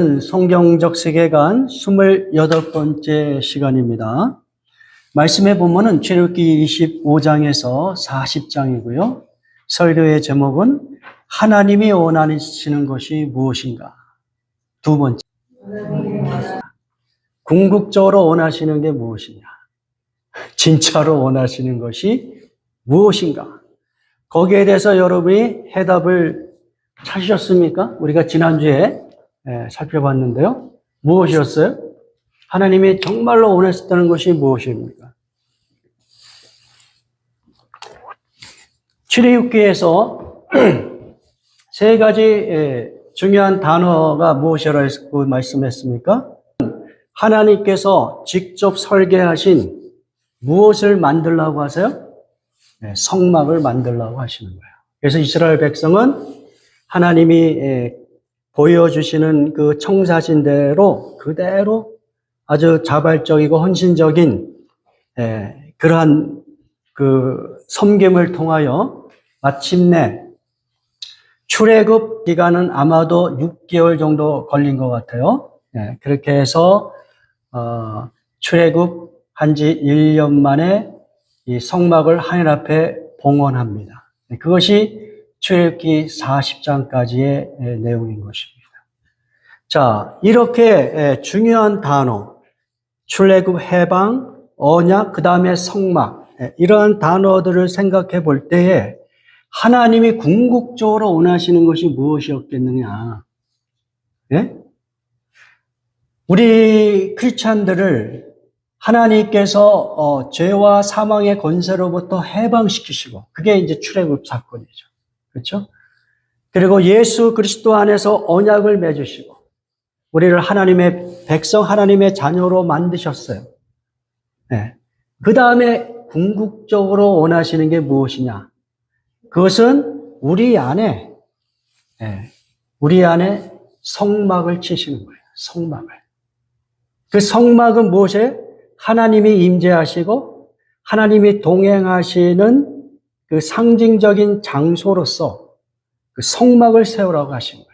성경적 세계관 28번째 시간입니다. 말씀해 보면은 출애굽기 25장에서 40장이고요. 설교의 제목은 하나님이 원하시는 것이 무엇인가? 두 번째, 궁극적으로 원하시는 게 무엇이냐? 진짜로 원하시는 것이 무엇인가? 거기에 대해서 여러분이 해답을 찾으셨습니까? 우리가 지난주에 살펴봤는데요. 무엇이었어요? 하나님이 정말로 원하셨다는 것이 무엇입니까? 출애굽기에서 세 가지 중요한 단어가 무엇이라고 말씀했습니까? 하나님께서 직접 설계하신 무엇을 만들라고 하세요? 성막을 만들라고 하시는 거예요. 그래서 이스라엘 백성은 하나님이 보여주시는 그 청사진대로 그대로 아주 자발적이고 헌신적인 그러한 그 섬김을 통하여 마침내 출애굽 기간은 아마도 6개월 정도 걸린 것 같아요. 그렇게 해서 출애굽 한지 1년 만에 이 성막을 하늘 앞에 봉헌합니다. 그것이 출애굽기 40장까지의 내용인 것입니다. 자, 이렇게 중요한 단어, 출애굽, 해방, 언약, 그 다음에 성막, 이러한 단어들을 생각해 볼 때에 하나님이 궁극적으로 원하시는 것이 무엇이었겠느냐? 예? 우리 크리스찬들을 하나님께서 죄와 사망의 권세로부터 해방시키시고, 그게 이제 출애굽 사건이죠. 그렇죠? 그리고 예수 그리스도 안에서 언약을 맺으시고 우리를 하나님의 백성, 하나님의 자녀로 만드셨어요. 그 다음에 궁극적으로 원하시는 게 무엇이냐? 그것은 우리 안에 성막을 치시는 거예요. 성막을. 그 성막은 무엇이에요? 하나님이 임재하시고 하나님이 동행하시는 그 상징적인 장소로서 그 성막을 세우라고 하신 거예요.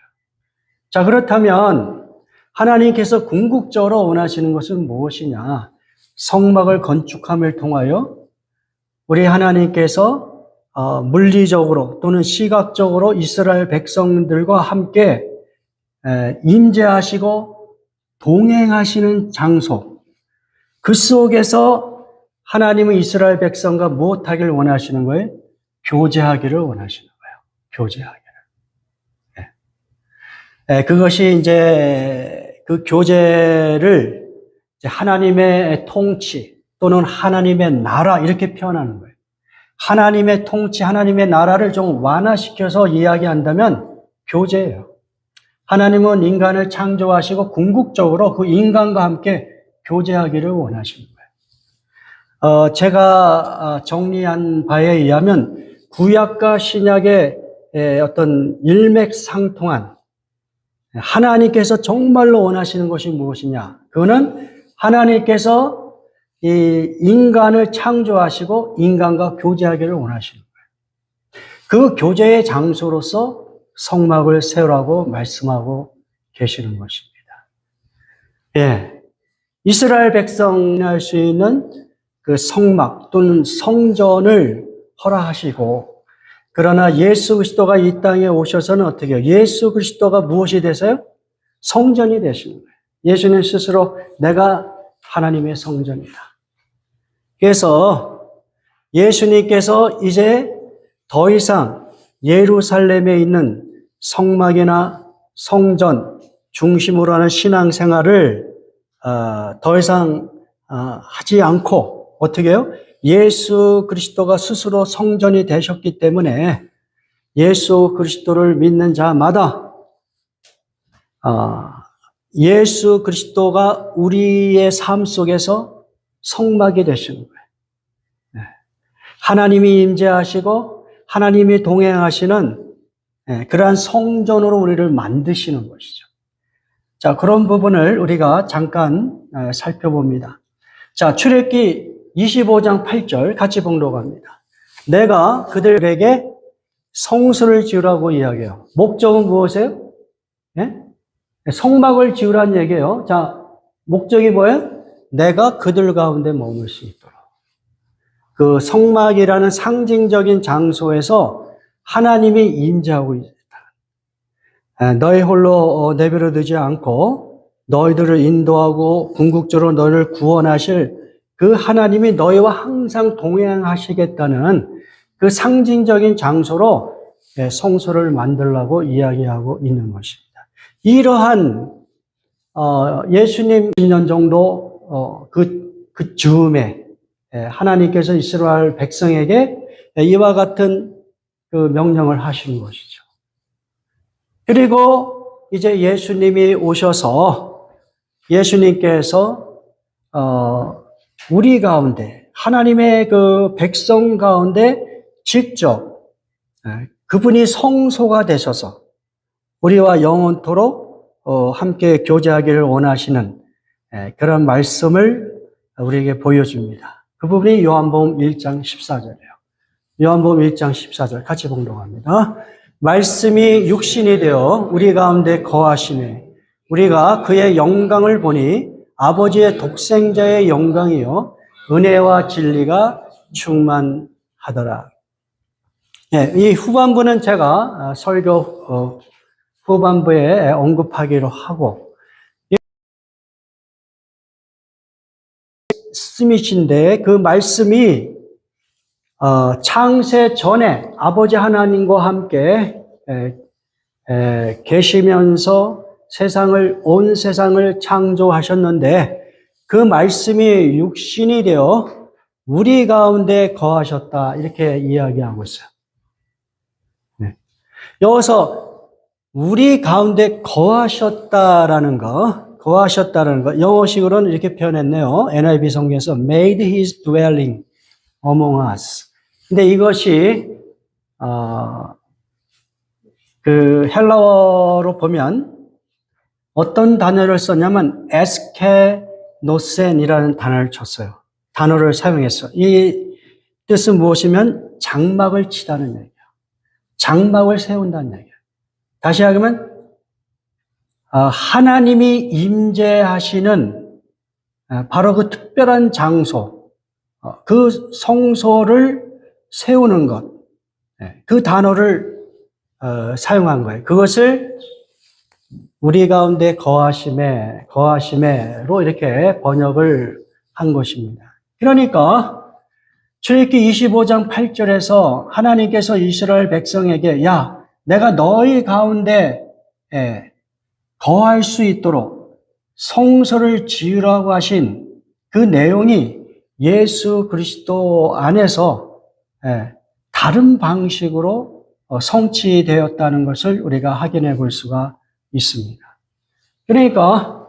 자, 그렇다면 하나님께서 궁극적으로 원하시는 것은 무엇이냐? 성막을 건축함을 통하여 우리 하나님께서 물리적으로 또는 시각적으로 이스라엘 백성들과 함께 임재하시고 동행하시는 장소, 그 속에서 하나님은 이스라엘 백성과 무엇하기를 원하시는 거예요? 교제하기를 원하시는 거예요. 교제하기를. 그것이 이제 그 교제를 이제 하나님의 통치 또는 하나님의 나라 이렇게 표현하는 거예요. 하나님의 통치, 하나님의 나라를 좀 완화시켜서 이야기한다면 교제예요. 하나님은 인간을 창조하시고 궁극적으로 그 인간과 함께 교제하기를 원하시는 거예요. 제가 정리한 바에 의하면 구약과 신약의 어떤 일맥상통한 하나님께서 정말로 원하시는 것이 무엇이냐? 그거는 하나님께서 이 인간을 창조하시고 인간과 교제하기를 원하시는 거예요. 그 교제의 장소로서 성막을 세우라고 말씀하고 계시는 것입니다. 이스라엘 백성이 할 수 있는 그 성막 또는 성전을 허락하시고, 그러나 예수 그리스도가 이 땅에 오셔서는 어떻게 해요? 예수 그리스도가 무엇이 되세요? 성전이 되시는 거예요. 예수는 스스로 내가 하나님의 성전이다. 그래서 예수님께서 이제 더 이상 예루살렘에 있는 성막이나 성전 중심으로 하는 신앙생활을 더 이상 하지 않고 어떻게 해요? 예수 그리스도가 스스로 성전이 되셨기 때문에 예수 그리스도를 믿는 자마다 예수 그리스도가 우리의 삶 속에서 성막이 되시는 거예요. 하나님이 임재하시고 하나님이 동행하시는 그러한 성전으로 우리를 만드시는 것이죠. 자, 그런 부분을 우리가 잠깐 살펴봅니다. 자, 출애굽기 25장 8절 같이 봉독합니다. 내가 그들에게 성소를 지으라고 이야기해요. 목적은 무엇이에요? 성막을 지으라는 얘기예요. 자, 목적이 뭐예요? 내가 그들 가운데 머물 수 있도록. 그 성막이라는 상징적인 장소에서 하나님이 임재하고 있다. 너희 홀로 내버려 두지 않고 너희들을 인도하고 궁극적으로 너희를 구원하실 그 하나님이 너희와 항상 동행하시겠다는 그 상징적인 장소로 성소를 만들라고 이야기하고 있는 것입니다. 이러한 예수님 10년 정도 그 즈음에 하나님께서 이스라엘 백성에게 이와 같은 그 명령을 하시는 것이죠. 그리고 이제 예수님이 오셔서 예수님께서 우리 가운데 하나님의 그 백성 가운데 직접 그분이 성소가 되셔서 우리와 영원토록 함께 교제하기를 원하시는 그런 말씀을 우리에게 보여줍니다. 그 부분이 요한복음 1장 14절이에요. 요한복음 1장 14절 같이 봉독합니다. 말씀이 육신이 되어 우리 가운데 거하시네. 우리가 그의 영광을 보니 아버지의 독생자의 영광이요 은혜와 진리가 충만하더라. 이 후반부는 제가 설교 후반부에 언급하기로 하고 말씀이신데 그 말씀이 창세 전에 아버지 하나님과 함께 계시면서 온 세상을 창조하셨는데 그 말씀이 육신이 되어 우리 가운데 거하셨다 이렇게 이야기하고 있어요. 여기서 우리 가운데 거하셨다라는 거 영어식으로는 이렇게 표현했네요. NIV 성경에서 made his dwelling among us. 근데 이것이 그 헬라어로 보면 어떤 단어를 썼냐면 에스케노센이라는 단어를 사용했어요. 이 뜻은 무엇이면 장막을 치다는 얘기예요. 장막을 세운다는 얘기예요. 다시 하면 하나님이 임재하시는 바로 그 특별한 장소, 그 성소를 세우는 것, 그 단어를 사용한 거예요. 그것을 우리 가운데 거하심에로 이렇게 번역을 한 것입니다. 그러니까 출애굽기 25장 8절에서 하나님께서 이스라엘 백성에게 야, 내가 너희 가운데 거할 수 있도록 성소를 지으라고 하신 그 내용이 예수 그리스도 안에서 다른 방식으로 성취되었다는 것을 우리가 확인해 볼 수가 있습니다. 그러니까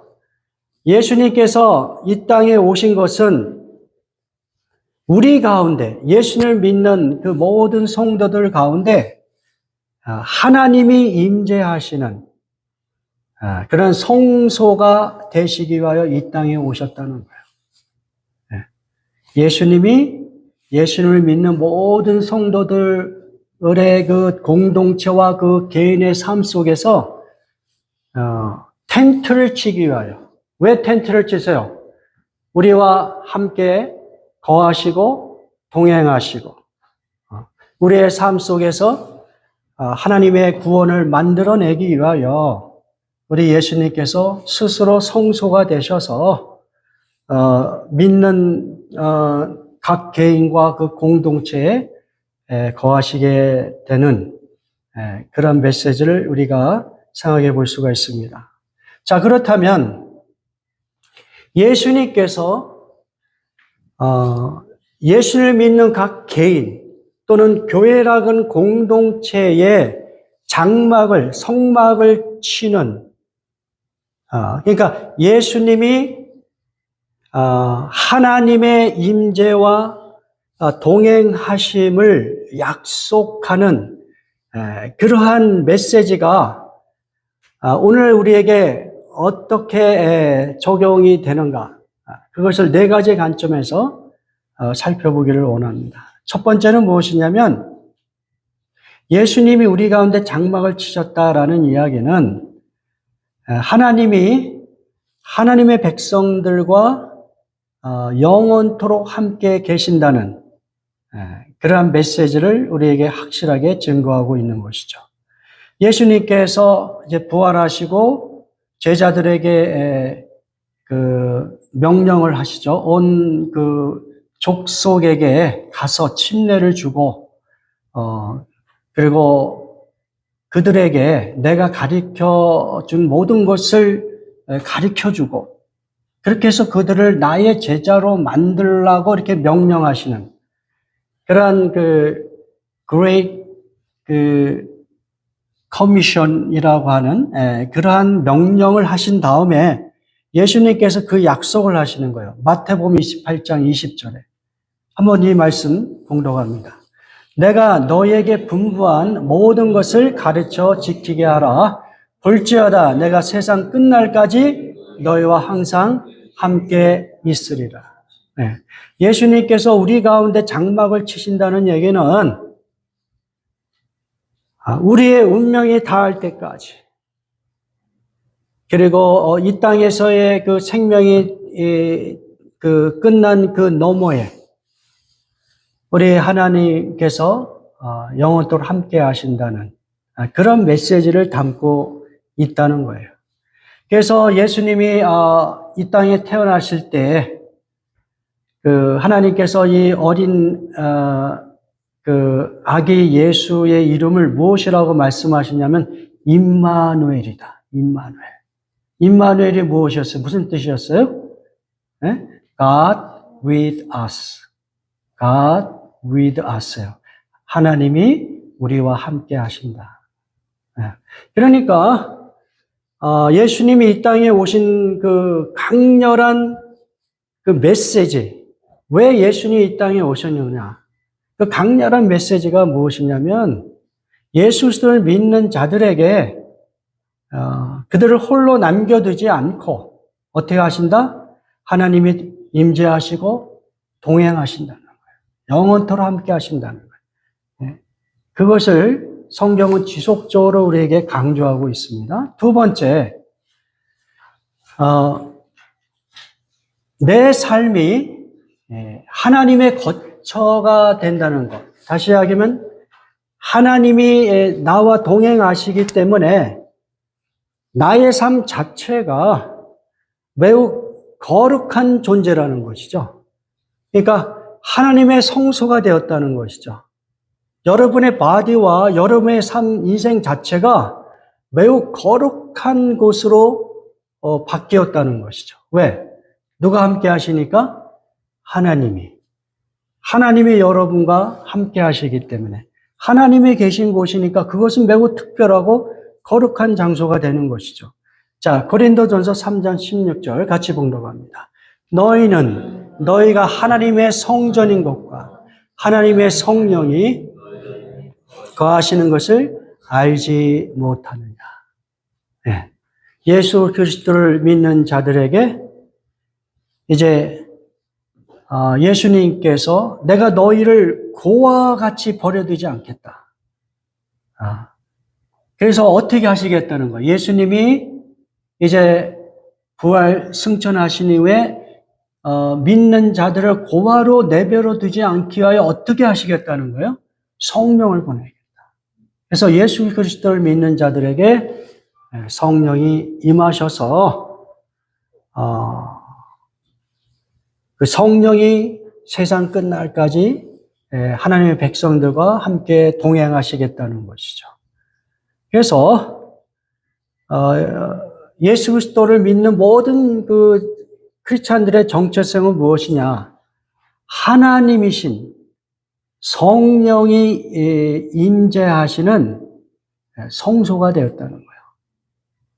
예수님께서 이 땅에 오신 것은 우리 가운데 예수를 믿는 그 모든 성도들 가운데 하나님이 임재하시는 그런 성소가 되시기 위하여 이 땅에 오셨다는 거예요. 예수님이 예수를 믿는 모든 성도들의 그 공동체와 그 개인의 삶 속에서 텐트를 치기 위하여. 왜 텐트를 치세요? 우리와 함께 거하시고 동행하시고 우리의 삶 속에서 하나님의 구원을 만들어내기 위하여 우리 예수님께서 스스로 성소가 되셔서 믿는 각 개인과 그 공동체에 거하시게 되는 그런 메시지를 우리가 생각해 볼 수가 있습니다. 자, 그렇다면 예수님께서 예수를 믿는 각 개인 또는 교회라는 공동체의 성막을 치는 그러니까 예수님이 하나님의 임재와 동행하심을 약속하는 그러한 메시지가 오늘 우리에게 어떻게 적용이 되는가? 그것을 네 가지 관점에서 살펴보기를 원합니다. 첫 번째는 무엇이냐면 예수님이 우리 가운데 장막을 치셨다라는 이야기는 하나님이 하나님의 백성들과 영원토록 함께 계신다는 그러한 메시지를 우리에게 확실하게 증거하고 있는 것이죠. 예수님께서 이제 부활하시고 제자들에게 그 명령을 하시죠. 온 그 족속에게 가서 침례를 주고 그리고 그들에게 내가 가르쳐 준 모든 것을 가르쳐 주고 그렇게 해서 그들을 나의 제자로 만들라고 이렇게 명령하시는 그러한 그 great 그 커미션이라고 하는 그러한 명령을 하신 다음에 예수님께서 그 약속을 하시는 거예요. 마태복음 28장 20절에. 한번 이 말씀 봉독합니다. 내가 너에게 분부한 모든 것을 가르쳐 지키게 하라. 볼지어다 내가 세상 끝날까지 너희와 항상 함께 있으리라. 네. 예수님께서 우리 가운데 장막을 치신다는 얘기는 우리의 운명이 닿을 때까지 그리고 이 땅에서의 그 생명이 그 끝난 그 너머에 우리 하나님께서 영원토록 함께 하신다는 그런 메시지를 담고 있다는 거예요. 그래서 예수님이 이 땅에 태어나실 때 그 하나님께서 이 어린 그 아기 예수의 이름을 무엇이라고 말씀하시냐면 임마누엘이다. 임마누엘. 임마누엘이 무엇이었어요? 무슨 뜻이었어요? 네? God with us. God with us요. 하나님이 우리와 함께 하신다. 네. 그러니까 예수님이 이 땅에 오신 그 강렬한 그 메시지, 왜 예수님이 이 땅에 오셨느냐? 그 강렬한 메시지가 무엇이냐면 예수 그리스도를 믿는 자들에게 그들을 홀로 남겨두지 않고 어떻게 하신다? 하나님이 임재하시고 동행하신다는 거예요. 영원토록 함께 하신다는 거예요. 그것을 성경은 지속적으로 우리에게 강조하고 있습니다. 두 번째, 내 삶이 하나님의 거처가 된다는 것. 다시 이야기하면 하나님이 나와 동행하시기 때문에 나의 삶 자체가 매우 거룩한 존재라는 것이죠. 그러니까 하나님의 성소가 되었다는 것이죠. 여러분의 바디와 여러분의 삶, 인생 자체가 매우 거룩한 곳으로 바뀌었다는 것이죠. 왜? 누가 함께 하시니까? 하나님이 여러분과 함께 하시기 때문에 하나님이 계신 곳이니까 그것은 매우 특별하고 거룩한 장소가 되는 것이죠. 자, 고린도전서 3장 16절 같이 봉독합니다. 너희는 너희가 하나님의 성전인 것과 하나님의 성령이 거하시는 것을 알지 못하느냐. 네. 예수 그리스도를 믿는 자들에게 이제 예수님께서 내가 너희를 고와 같이 버려두지 않겠다. 그래서 어떻게 하시겠다는 거예요? 예수님이 이제 부활 승천하신 이후에 믿는 자들을 고아로 내버려 두지 않기 위하여 어떻게 하시겠다는 거예요? 성령을 보내겠다. 그래서 예수 그리스도를 믿는 자들에게 성령이 임하셔서 그 성령이 세상 끝날까지 하나님의 백성들과 함께 동행하시겠다는 것이죠. 그래서 예수 그리스도를 믿는 모든 그 크리스찬들의 정체성은 무엇이냐? 하나님이신 성령이 임재하시는 성소가 되었다는 거예요.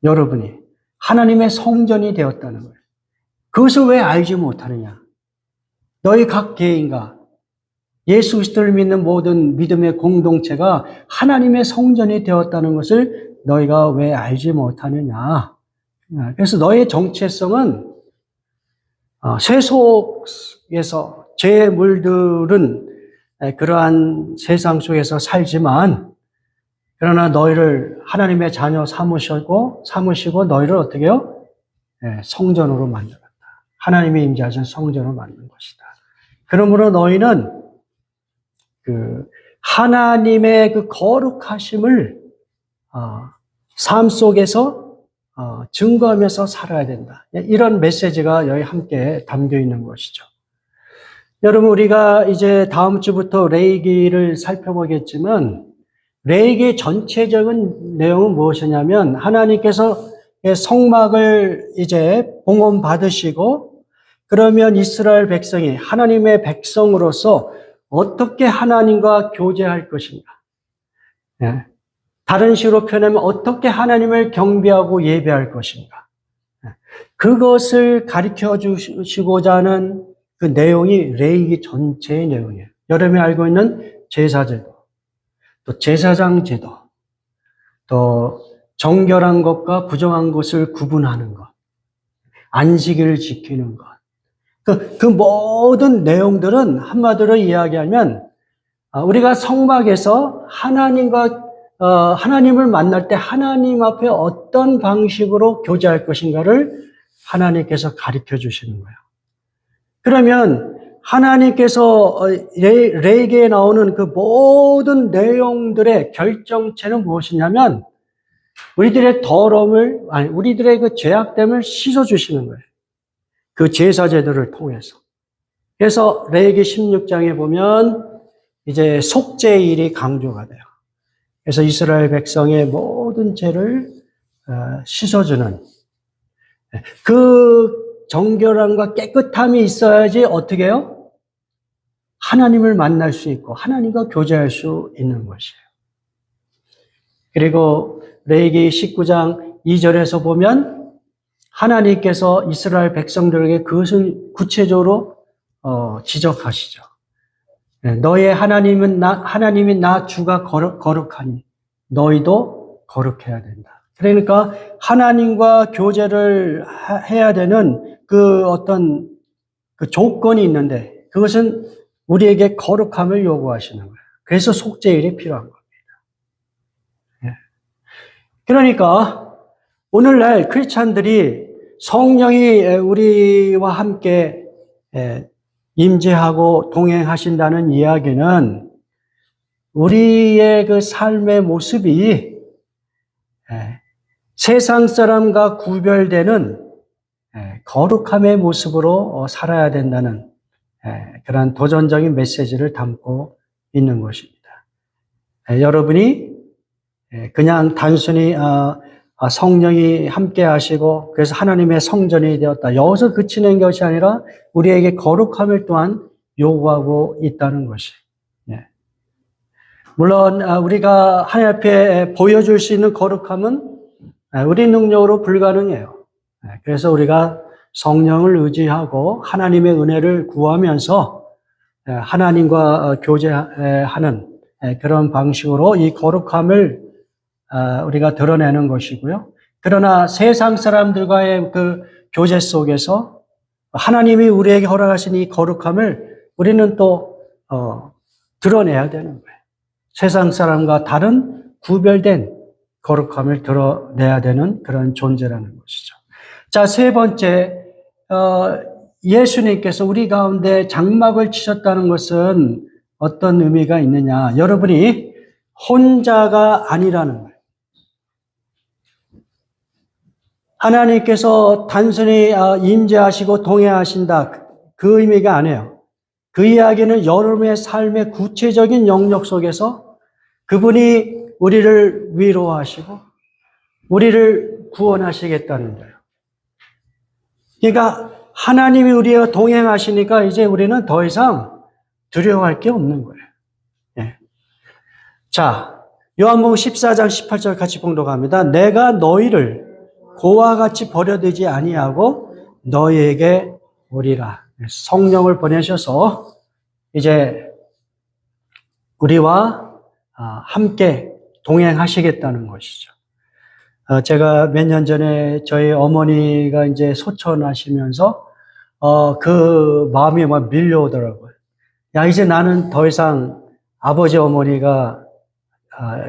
여러분이 하나님의 성전이 되었다는 거예요. 그것을 왜 알지 못하느냐? 너희 각 개인과 예수 그리스도를 믿는 모든 믿음의 공동체가 하나님의 성전이 되었다는 것을 너희가 왜 알지 못하느냐? 그래서 너의 정체성은 세속에서 죄에 물들은 그러한 세상 속에서 살지만 그러나 너희를 하나님의 자녀 삼으시고 너희를 어떻게 해요? 성전으로 만들었다. 하나님의 임재하신 성전으로 만든 것이다. 그러므로 너희는 그 하나님의 그 거룩하심을 삶 속에서 증거하면서 살아야 된다. 이런 메시지가 여기 함께 담겨 있는 것이죠. 여러분, 우리가 이제 다음 주부터 레위기를 살펴보겠지만 레위기의 전체적인 내용은 무엇이냐면 하나님께서 성막을 이제 봉헌받으시고 그러면 이스라엘 백성이 하나님의 백성으로서 어떻게 하나님과 교제할 것인가. 다른 식으로 표현하면 어떻게 하나님을 경배하고 예배할 것인가. 그것을 가르쳐 주시고자 하는 그 내용이 레위기 전체의 내용이에요. 여러분이 알고 있는 제사제도, 또 제사장 제도, 또 정결한 것과 부정한 것을 구분하는 것, 안식일을 지키는 것. 그 모든 내용들은 한마디로 이야기하면 우리가 성막에서 하나님을 만날 때 하나님 앞에 어떤 방식으로 교제할 것인가를 하나님께서 가르쳐 주시는 거예요. 그러면 하나님께서 레위기에 나오는 그 모든 내용들의 결정체는 무엇이냐면 우리들의 더러움을, 우리들의 그 죄악됨을 씻어주시는 거예요. 그 제사제도를 통해서. 그래서 레위기 16장에 보면 이제 속죄일이 강조가 돼요. 그래서 이스라엘 백성의 모든 죄를 씻어주는 그 정결함과 깨끗함이 있어야지 어떻게 해요? 하나님을 만날 수 있고 하나님과 교제할 수 있는 것이에요. 그리고 레위기 19장 2절에서 보면 하나님께서 이스라엘 백성들에게 그것을 구체적으로 지적하시죠. 너의 하나님이 나 주가 거룩하니 너희도 거룩해야 된다. 그러니까 하나님과 교제를 해야 되는 그 어떤 그 조건이 있는데 그것은 우리에게 거룩함을 요구하시는 거예요. 그래서 속죄일이 필요한 겁니다. 그러니까 오늘날 크리스찬들이 성령이 우리와 함께 임재하고 동행하신다는 이야기는 우리의 그 삶의 모습이 세상 사람과 구별되는 거룩함의 모습으로 살아야 된다는 그런 도전적인 메시지를 담고 있는 것입니다. 여러분이 그냥 단순히 성령이 함께 하시고 그래서 하나님의 성전이 되었다. 여기서 그치는 것이 아니라 우리에게 거룩함을 또한 요구하고 있다는 것이. 물론 우리가 하나님 앞에 보여줄 수 있는 거룩함은 우리 능력으로 불가능해요. 그래서 우리가 성령을 의지하고 하나님의 은혜를 구하면서 하나님과 교제하는 그런 방식으로 이 거룩함을 우리가 드러내는 것이고요. 그러나 세상 사람들과의 그 교제 속에서 하나님이 우리에게 허락하신 이 거룩함을 우리는 또 드러내야 되는 거예요. 세상 사람과 다른 구별된 거룩함을 드러내야 되는 그런 존재라는 것이죠. 자, 세 번째, 예수님께서 우리 가운데 장막을 치셨다는 것은 어떤 의미가 있느냐? 여러분이 혼자가 아니라는 거예요. 하나님께서 단순히 임재하시고 동행하신다 그 의미가 아니에요. 그 이야기는 여러분의 삶의 구체적인 영역 속에서 그분이 우리를 위로하시고 우리를 구원하시겠다는 거예요. 그러니까 하나님이 우리와 동행하시니까 이제 우리는 더 이상 두려워할 게 없는 거예요. 예. 자, 요한복음 14장 18절 같이 봉독합니다. 내가 너희를 고와 같이 버려두지 아니하고 너희에게 오리라. 성령을 보내셔서 이제 우리와 함께 동행하시겠다는 것이죠. 제가 몇 년 전에 저희 어머니가 이제 소천하시면서 그 마음이 막 밀려오더라고요. 야, 이제 나는 더 이상 아버지 어머니가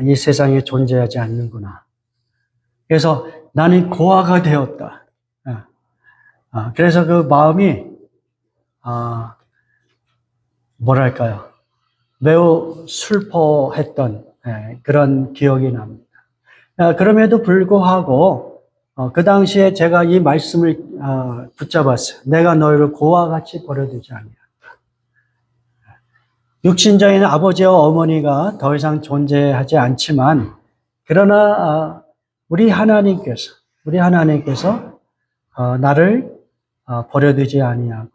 이 세상에 존재하지 않는구나. 그래서 나는 고아가 되었다. 그래서 그 마음이 뭐랄까요? 매우 슬퍼했던 그런 기억이 납니다. 그럼에도 불구하고 그 당시에 제가 이 말씀을 붙잡았어요. 내가 너희를 고아와 같이 버려두지 아니하리라. 육신적인 아버지와 어머니가 더 이상 존재하지 않지만 그러나 우리 하나님께서 나를 버려두지 아니하고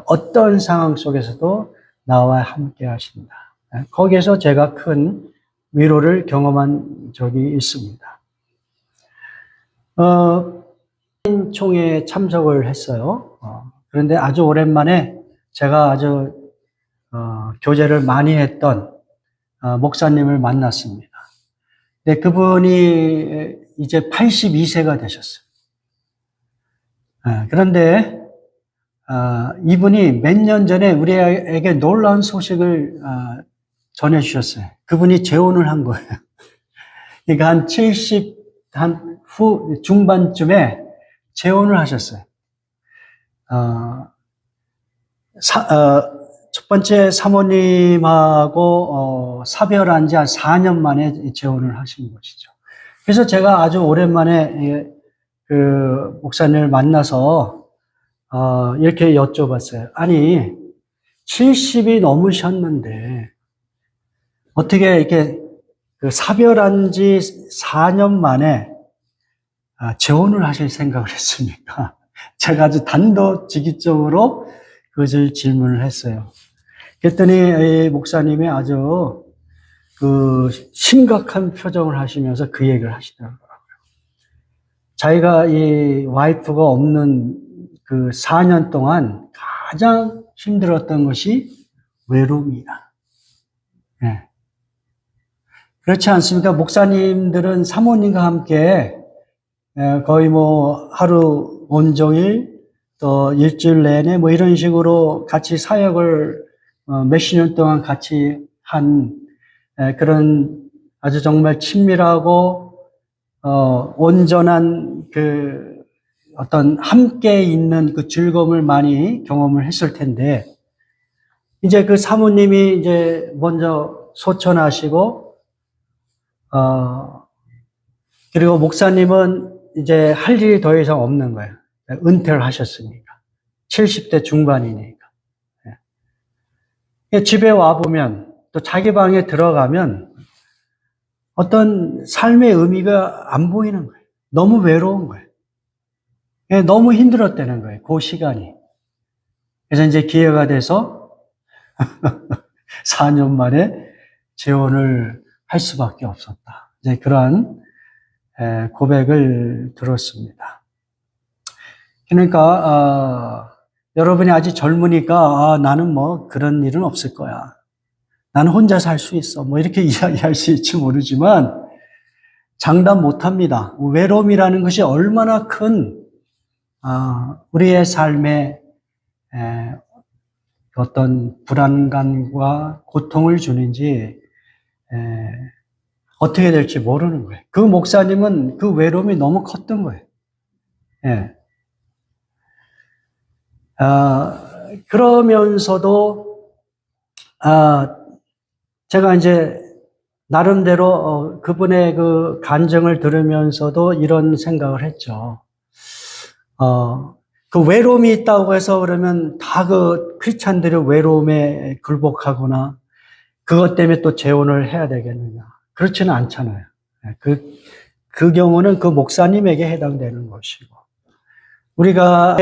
어떤 상황 속에서도 나와 함께 하신다. 거기에서 제가 큰 위로를 경험한 적이 있습니다. 총회에 참석을 했어요. 그런데 아주 오랜만에 제가 아주 교제를 많이 했던 목사님을 만났습니다. 근데 그분이 이제 82세가 되셨어요. 그런데 이분이 몇 년 전에 우리에게 놀라운 소식을 전해주셨어요. 그분이 재혼을 한 거예요. 그러니까 한 70, 후 중반쯤에 재혼을 하셨어요. 첫 번째 사모님하고 사별한 지 한 4년 만에 재혼을 하신 것이죠. 그래서 제가 아주 오랜만에 그 목사님을 만나서 이렇게 여쭤봤어요. 아니 70이 넘으셨는데 어떻게 이렇게 그 사별한 지 4년 만에 재혼을 하실 생각을 했습니까? 제가 아주 단도직입적으로 그것을 질문을 했어요. 그랬더니 목사님이 아주 그 심각한 표정을 하시면서 그 얘기를 하시더라고요. 자기가 이 와이프가 없는 그 4년 동안 가장 힘들었던 것이 외로움이다. 네. 그렇지 않습니까? 목사님들은 사모님과 함께 거의 뭐 하루 온종일 또 일주일 내내 뭐 이런 식으로 같이 사역을 몇십 년 동안 같이 한 그런 아주 정말 친밀하고 온전한 그 어떤 함께 있는 그 즐거움을 많이 경험을 했을 텐데 이제 그 사모님이 이제 먼저 소천하시고 그리고 목사님은 이제 할 일이 더 이상 없는 거예요. 은퇴를 하셨으니까. 70대 중반이니까. 집에 와보면 또 자기 방에 들어가면 어떤 삶의 의미가 안 보이는 거예요. 너무 외로운 거예요. 너무 힘들었다는 거예요. 그 시간이. 그래서 이제 기회가 돼서 4년 만에 재혼을 할 수밖에 없었다. 이제 그러한 고백을 들었습니다. 그러니까 여러분이 아직 젊으니까 나는 뭐 그런 일은 없을 거야. 나는 혼자 살 수 있어. 뭐 이렇게 이야기할 수 있지 모르지만 장담 못합니다. 외로움이라는 것이 얼마나 큰 우리의 삶에 어떤 불안감과 고통을 주는지 어떻게 될지 모르는 거예요. 그 목사님은 그 외로움이 너무 컸던 거예요. 그러면서도 제가 이제 나름대로 그분의 그 간증을 들으면서도 이런 생각을 했죠. 그 외로움이 있다고 해서 그러면 다 그 크리스찬들이 외로움에 굴복하거나 그것 때문에 또 재혼을 해야 되겠느냐. 그렇지는 않잖아요. 그 경우는 그 목사님에게 해당되는 것이고. 우리가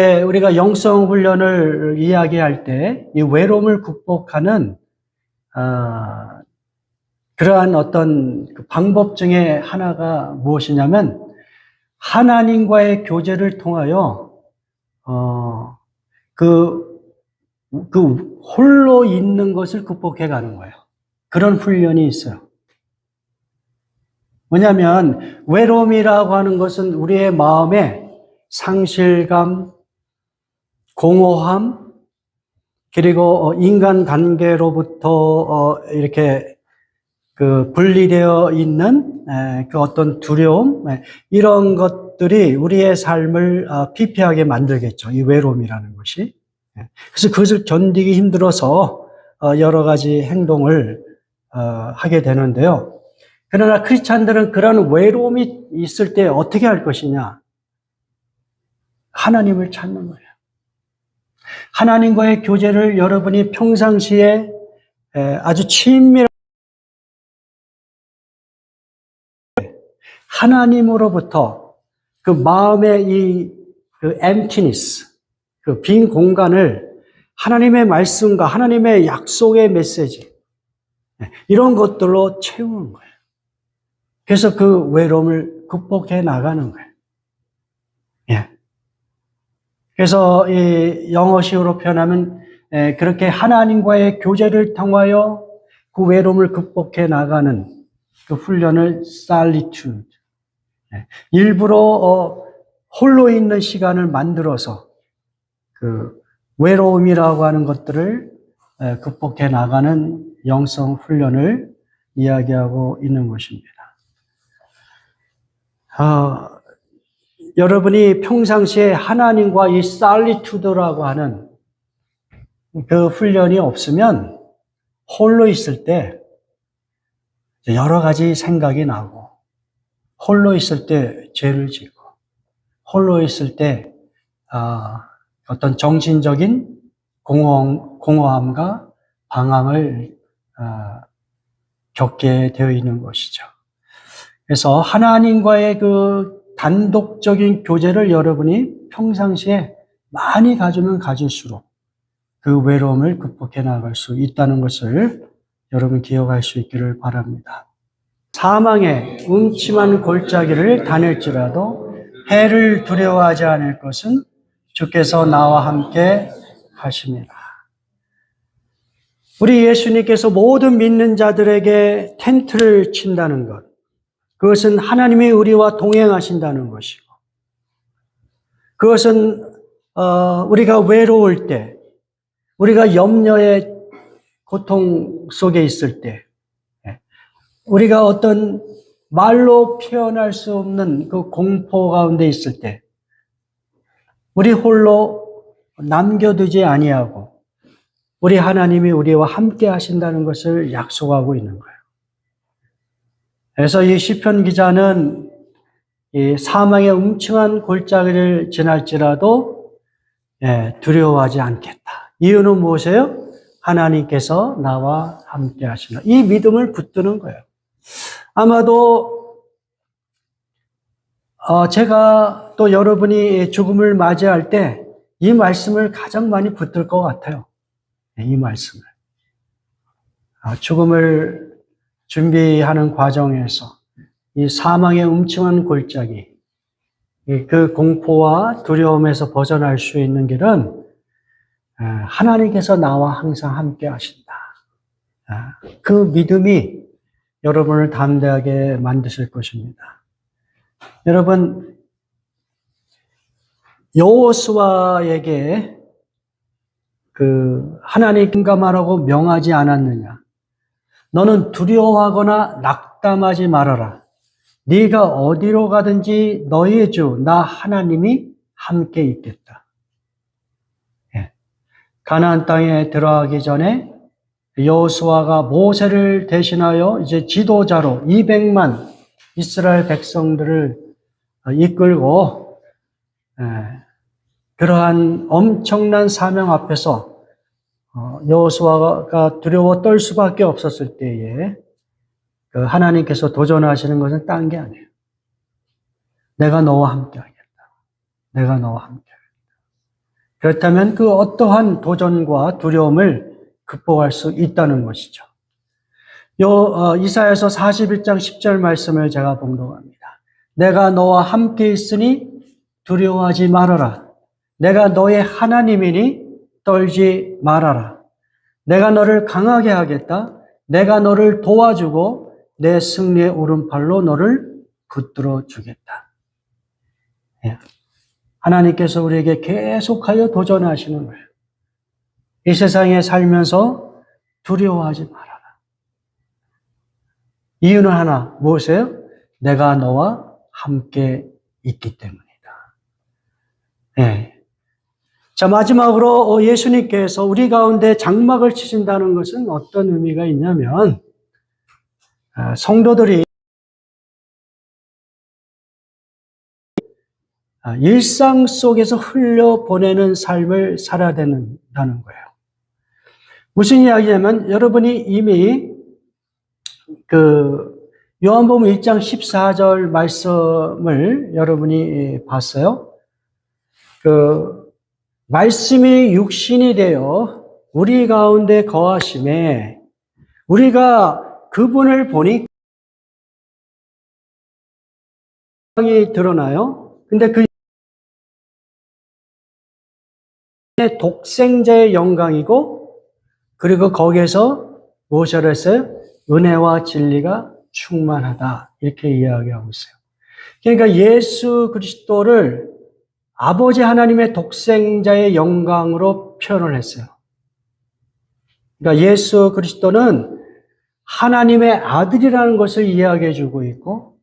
영성 훈련을 이야기할 때 이 외로움을 극복하는, 그러한 어떤 그 방법 중에 하나가 무엇이냐면 하나님과의 교제를 통하여, 그 홀로 있는 것을 극복해 가는 거예요. 그런 훈련이 있어요. 뭐냐면 외로움이라고 하는 것은 우리의 마음에 상실감, 공허함, 그리고 인간관계로부터 이렇게 그 분리되어 있는 그 어떤 두려움, 이런 것들이 우리의 삶을 피폐하게 만들겠죠. 이 외로움이라는 것이. 그래서 그것을 견디기 힘들어서 여러 가지 행동을 하게 되는데요. 그러나 크리스찬들은 그런 외로움이 있을 때 어떻게 할 것이냐? 하나님을 찾는 거예요. 하나님과의 교제를 여러분이 평상시에 아주 친밀한 하나님으로부터 그 마음의 그 emptiness, 그 빈 공간을 하나님의 말씀과 하나님의 약속의 메시지, 이런 것들로 채우는 거예요. 그래서 그 외로움을 극복해 나가는 거예요. 예. 그래서 이 영어식으로 표현하면 그렇게 하나님과의 교제를 통하여 그 외로움을 극복해 나가는 그 훈련을 solitude, 일부러 홀로 있는 시간을 만들어서 그 외로움이라고 하는 것들을 극복해 나가는 영성 훈련을 이야기하고 있는 것입니다. 여러분이 평상시에 하나님과 이 solitude라고 하는 그 훈련이 없으면 홀로 있을 때 여러 가지 생각이 나고, 홀로 있을 때 죄를 짓고, 홀로 있을 때 어떤 정신적인 공허함과 방황을 겪게 되어 있는 것이죠. 그래서 하나님과의 그 단독적인 교제를 여러분이 평상시에 많이 가지면 가질수록 그 외로움을 극복해 나갈 수 있다는 것을 여러분 기억할 수 있기를 바랍니다. 사망의 음침한 골짜기를 다닐지라도 해를 두려워하지 않을 것은 주께서 나와 함께 하심이라. 우리 예수님께서 모든 믿는 자들에게 텐트를 친다는 것, 그것은 하나님이 우리와 동행하신다는 것이고, 그것은 우리가 외로울 때, 우리가 염려의 고통 속에 있을 때, 우리가 어떤 말로 표현할 수 없는 그 공포 가운데 있을 때, 우리 홀로 남겨두지 아니하고 우리 하나님이 우리와 함께 하신다는 것을 약속하고 있는 거예요. 그래서 이 시편 기자는 이 사망의 음침한 골짜기를 지날지라도 두려워하지 않겠다. 이유는 무엇이에요? 하나님께서 나와 함께 하시나. 이 믿음을 붙드는 거예요. 아마도 제가 또 여러분이 죽음을 맞이할 때 이 말씀을 가장 많이 붙들 것 같아요. 이 말씀을. 죽음을 준비하는 과정에서 이 사망의 음침한 골짜기, 그 공포와 두려움에서 벗어날 수 있는 길은 하나님께서 나와 항상 함께 하신다. 그 믿음이 여러분을 담대하게 만드실 것입니다. 여러분, 여호수아에게 그 하나님 금감하라고 명하지 않았느냐? 너는 두려워하거나 낙담하지 말아라. 네가 어디로 가든지 너희의 주 나 하나님이 함께 있겠다. 가나안 땅에 들어가기 전에 여호수아가 모세를 대신하여 이제 지도자로 200만 이스라엘 백성들을 이끌고 그러한 엄청난 사명 앞에서 여호수아가 두려워 떨 수밖에 없었을 때에 그 하나님께서 도전하시는 것은 딴 게 아니에요. 내가 너와 함께 하겠다. 내가 너와 함께 하겠다. 그렇다면 그 어떠한 도전과 두려움을 극복할 수 있다는 것이죠. 이사야서 41장 10절 말씀을 제가 봉독합니다. 내가 너와 함께 있으니 두려워하지 말아라. 내가 너의 하나님이니 떨지 말아라. 내가 너를 강하게 하겠다. 내가 너를 도와주고 내 승리의 오른팔로 너를 붙들어 주겠다. 하나님께서 우리에게 계속하여 도전하시는 거예요. 이 세상에 살면서 두려워하지 말아라. 이유는 하나, 무엇이에요? 내가 너와 함께 있기 때문이다. 예. 자, 마지막으로 예수님께서 우리 가운데 장막을 치신다는 것은 어떤 의미가 있냐면, 성도들이 일상 속에서 흘려보내는 삶을 살아야 된다는 거예요. 무슨 이야기냐면, 여러분이 이미 요한복음 1장 14절 말씀을 여러분이 봤어요. 말씀이 육신이 되어 우리 가운데 거하심에 우리가 그분을 보니 영광이 드러나요. 근데 그 독생자의 영광이고, 그리고 거기에서 무엇을 했어요? 은혜와 진리가 충만하다. 이렇게 이야기하고 있어요. 그러니까 예수 그리스도를 아버지 하나님의 독생자의 영광으로 표현을 했어요. 그러니까 예수 그리스도는 하나님의 아들이라는 것을 이야기해 주고 있고,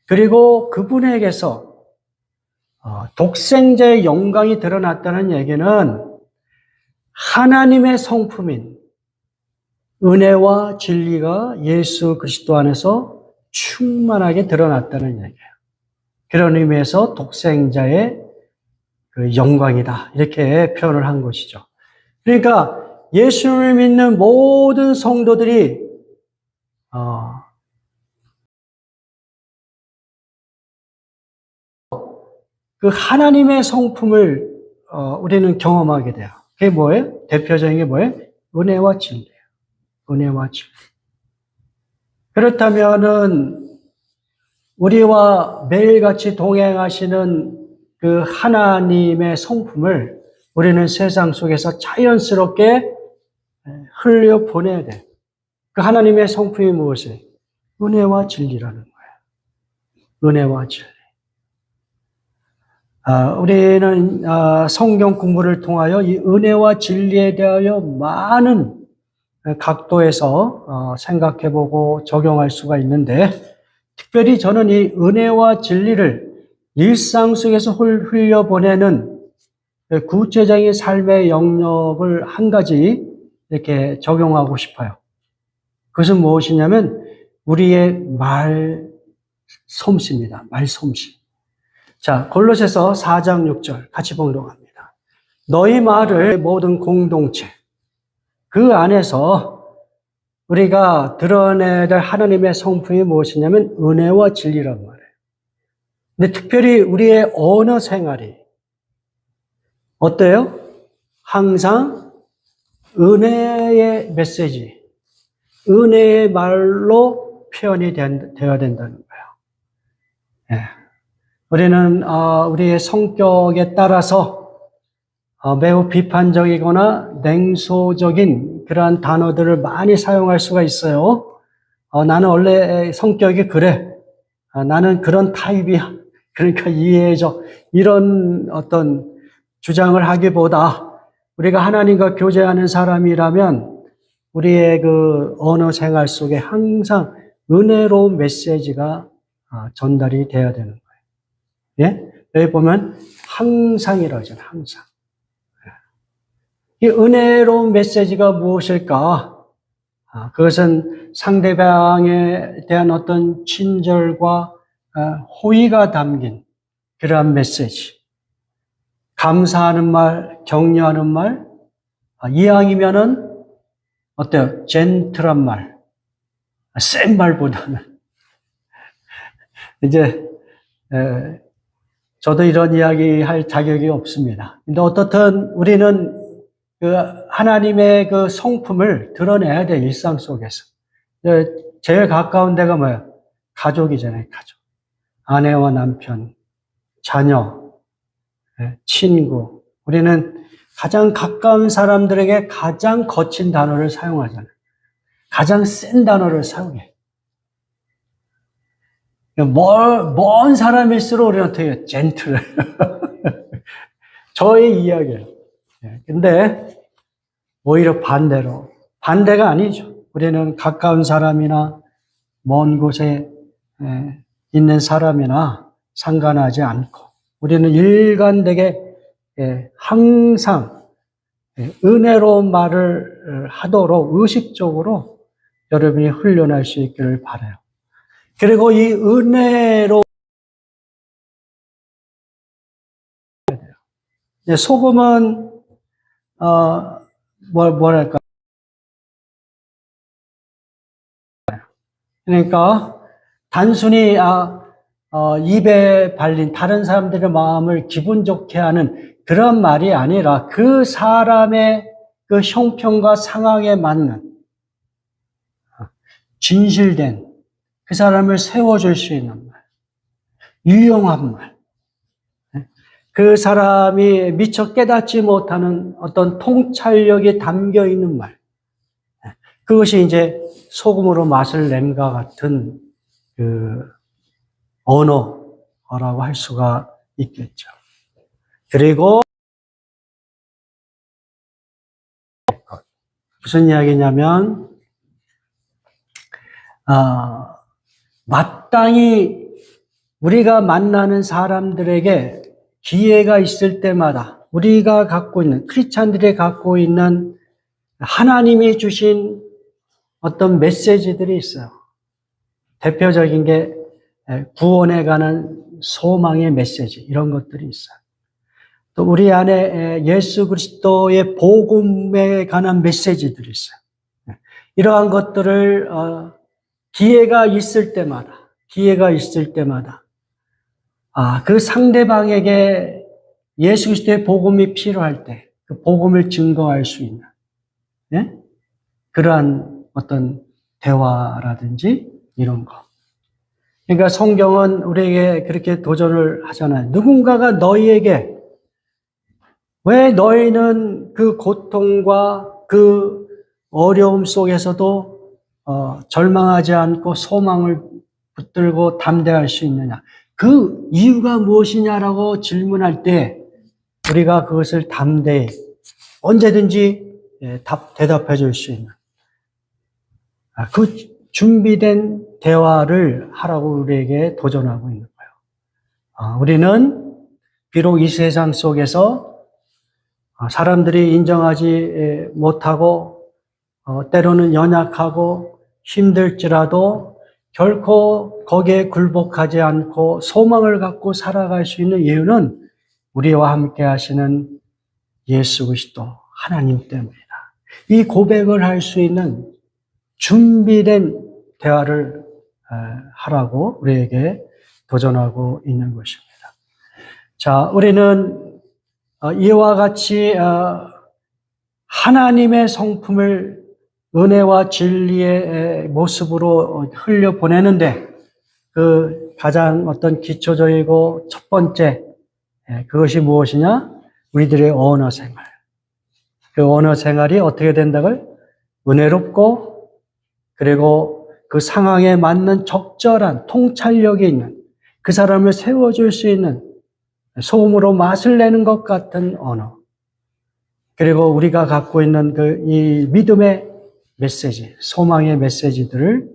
그리고 그분에게서 독생자의 영광이 드러났다는 얘기는 하나님의 성품인 은혜와 진리가 예수 그리스도 안에서 충만하게 드러났다는 얘기예요. 그런 의미에서 독생자의 그 영광이다. 이렇게 표현을 한 것이죠. 그러니까 예수를 믿는 모든 성도들이 그 하나님의 성품을 우리는 경험하게 돼요. 그게 뭐예요? 대표적인 게 뭐예요? 은혜와 진리예요. 은혜와 진리. 그렇다면은 우리와 매일같이 동행하시는 그 하나님의 성품을 우리는 세상 속에서 자연스럽게 흘려 보내야 돼요. 그 하나님의 성품이 무엇이에요? 은혜와 진리라는 거예요. 은혜와 진리. 우리는 성경 공부를 통하여 이 은혜와 진리에 대하여 많은 각도에서 생각해보고 적용할 수가 있는데, 특별히 저는 이 은혜와 진리를 일상 속에서 흘려보내는 구체적인 삶의 영역을 한 가지 이렇게 적용하고 싶어요. 그것은 무엇이냐면 우리의 말솜씨입니다. 말솜씨. 자, 골로새서 4장 6절 같이 봉독합니다. 너희 말을 모든 공동체, 그 안에서 우리가 드러내야 될 하나님의 성품이 무엇이냐면 은혜와 진리란 말이에요. 근데 특별히 우리의 언어 생활이 어때요? 항상 은혜의 메시지, 은혜의 말로 표현이 되어야 된다는 거예요. 예. 우리는 우리의 성격에 따라서 매우 비판적이거나 냉소적인 그러한 단어들을 많이 사용할 수가 있어요. 나는 원래 성격이 그래. 나는 그런 타입이야. 그러니까 이해해줘. 이런 어떤 주장을 하기보다 우리가 하나님과 교제하는 사람이라면 우리의 그 언어 생활 속에 항상 은혜로운 메시지가 전달이 돼야 되는 거예요. 예? 여기 보면 항상이라고 하잖아요. 항상. 이 은혜로운 메시지가 무엇일까? 그것은 상대방에 대한 어떤 친절과 호의가 담긴 그러한 메시지. 감사하는 말, 격려하는 말, 이왕이면은 어때요? 젠틀한 말, 센 말보다는 이제 저도 이런 이야기 할 자격이 없습니다. 근데 어떻든 우리는 그 하나님의 그 성품을 드러내야 돼, 일상 속에서. 제일 가까운 데가 뭐야? 가족이잖아요, 가족. 아내와 남편, 자녀, 친구. 우리는 가장 가까운 사람들에게 가장 거친 단어를 사용하잖아요. 가장 센 단어를 사용해. 먼 사람일수록 우리는 되게 젠틀해. 저의 이야기예요. 근데 오히려 반대가 아니죠. 우리는 가까운 사람이나 먼 곳에 있는 사람이나 상관하지 않고 우리는 일관되게 항상 은혜로운 말을 하도록 의식적으로 여러분이 훈련할 수 있기를 바라요. 그리고 이 은혜로 소금은 뭐랄까 그러니까 단순히 입에 발린 다른 사람들의 마음을 기분 좋게 하는 그런 말이 아니라 그 사람의 그 형편과 상황에 맞는 진실된 그 사람을 세워줄 수 있는 말, 유용한 말, 그 사람이 미처 깨닫지 못하는 어떤 통찰력이 담겨 있는 말, 그것이 이제 소금으로 맛을 낸과 같은 그 언어라고 할 수가 있겠죠. 그리고 무슨 이야기냐면 마땅히 우리가 만나는 사람들에게 기회가 있을 때마다 우리가 갖고 있는 크리스찬들이 갖고 있는 하나님이 주신 어떤 메시지들이 있어요. 대표적인 게 구원에 관한 소망의 메시지 이런 것들이 있어요. 또 우리 안에 예수 그리스도의 복음에 관한 메시지들이 있어요. 이러한 것들을 기회가 있을 때마다 그 상대방에게 예수 그리스도의 복음이 필요할 때 그 복음을 증거할 수 있는 그러한 어떤 대화라든지 이런 거. 그러니까 성경은 우리에게 그렇게 도전을 하잖아요. 누군가가 너희에게 왜 너희는 그 고통과 그 어려움 속에서도 절망하지 않고 소망을 붙들고 담대할 수 있느냐. 그 이유가 무엇이냐라고 질문할 때 우리가 그것을 담대히 언제든지 대답해 줄 수 있는 그 준비된 대화를 하라고 우리에게 도전하고 있는 거예요. 우리는 비록 이 세상 속에서 사람들이 인정하지 못하고 때로는 연약하고 힘들지라도 결코 거기에 굴복하지 않고 소망을 갖고 살아갈 수 있는 이유는 우리와 함께 하시는 예수 그리스도 하나님 때문이다. 이 고백을 할 수 있는 준비된 대화를 하라고 우리에게 도전하고 있는 것입니다. 자, 우리는 이와 같이 하나님의 성품을 은혜와 진리의 모습으로 흘려보내는데 그 가장 어떤 기초적이고 첫 번째 그것이 무엇이냐? 우리들의 언어 생활. 그 언어 생활이 어떻게 된다고요? 은혜롭고 그리고 그 상황에 맞는 적절한 통찰력이 있는 그 사람을 세워줄 수 있는 소금으로 맛을 내는 것 같은 언어. 그리고 우리가 갖고 있는 이 믿음의 메시지, 소망의 메시지들을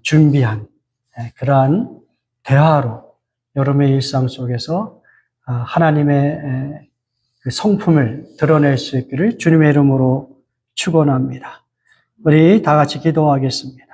준비한 그러한 대화로 여러분의 일상 속에서 하나님의 그 성품을 드러낼 수 있기를 주님의 이름으로 축원합니다. 우리 다 같이 기도하겠습니다.